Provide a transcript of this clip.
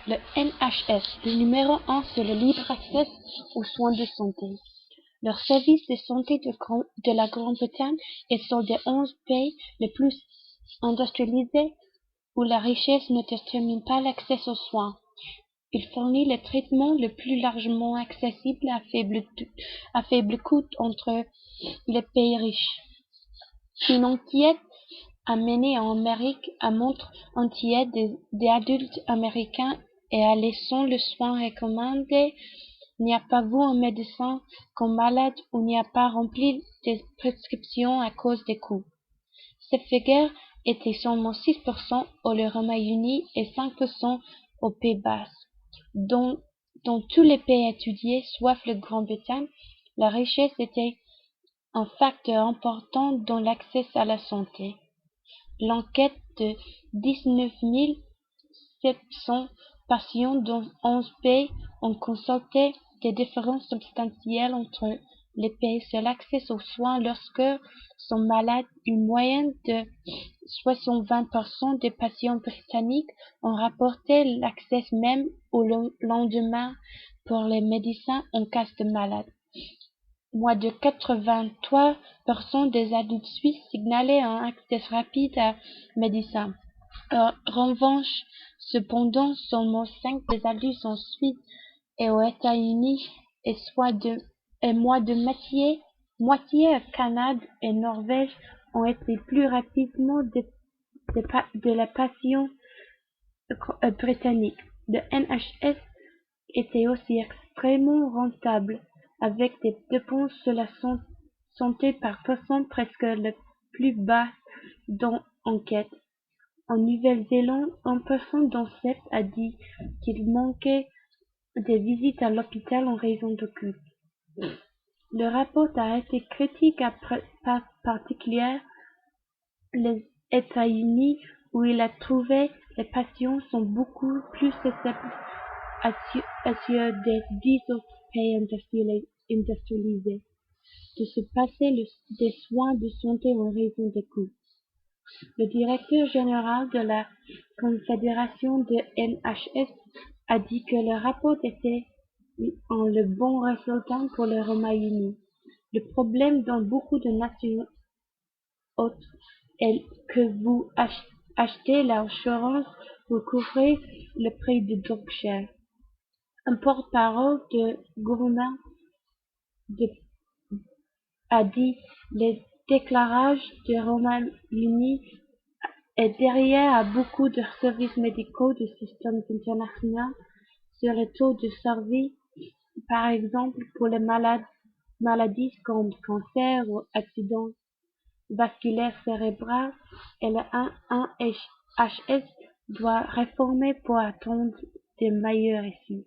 Le NHS, le numéro 1, c'est le libre accès aux soins de santé. Leur service de santé de la Grande-Bretagne est un des 11 pays les plus industrialisés où la richesse ne détermine pas l'accès aux soins. Il fournit le traitement le plus largement accessible à faible coût entre les pays riches. Une enquête a mené en Amérique à montre entière des adultes américains et à laissant le soin recommandé n'y a pas vu un médecin comme malade ou n'y a pas rempli des prescriptions à cause des coûts. Ces figures étaient seulement 6% au Royaume-Uni et 5% aux Pays-Bas. Dans tous les pays étudiés, sauf la Grande-Bretagne, la richesse était un facteur important dans l'accès à la santé. L'enquête de 19 700 patients dans 11 pays ont constaté des différences substantielles entre les pays sur l'accès aux soins lorsque sont malades. Une moyenne de 20% des patients britanniques ont rapporté l'accès même au lendemain pour les médecins en cas de maladie. Moins de 83% des adultes suisses signalaient un accès rapide à médecin. En revanche, cependant, seulement 5 des adultes en Suisse et aux États-Unis et moins de moitié au Canada et Norvège ont été plus rapidement de la patients britanniques. Le NHS était aussi extrêmement rentable, avec des dépenses sur la santé par personne presque le plus bas dans l'enquête. En Nouvelle-Zélande, une personne dans 7 a dit qu'il manquait des visites à l'hôpital en raison de coûts. Le rapport a été critique à particulier les États-Unis où il a trouvé les patients sont beaucoup plus susceptibles à ceux des 10 autres pays industrialisés de se passer des soins de santé en raison des coûts. Le directeur général de la Confédération de NHS a dit que le rapport était le bon résultat pour le Royaume-Uni. Le problème dans beaucoup de nations autres est que vous achetez l'assurance pour couvrir le prix de donc cher. Un porte-parole de gouvernement a dit les déclarages du Royaume-Uni est derrière à beaucoup de services médicaux de systèmes internationaux sur le taux de survie, par exemple pour les maladies comme cancer ou accidents vasculaires cérébraux, et le NHS doit réformer pour attendre des meilleures issues.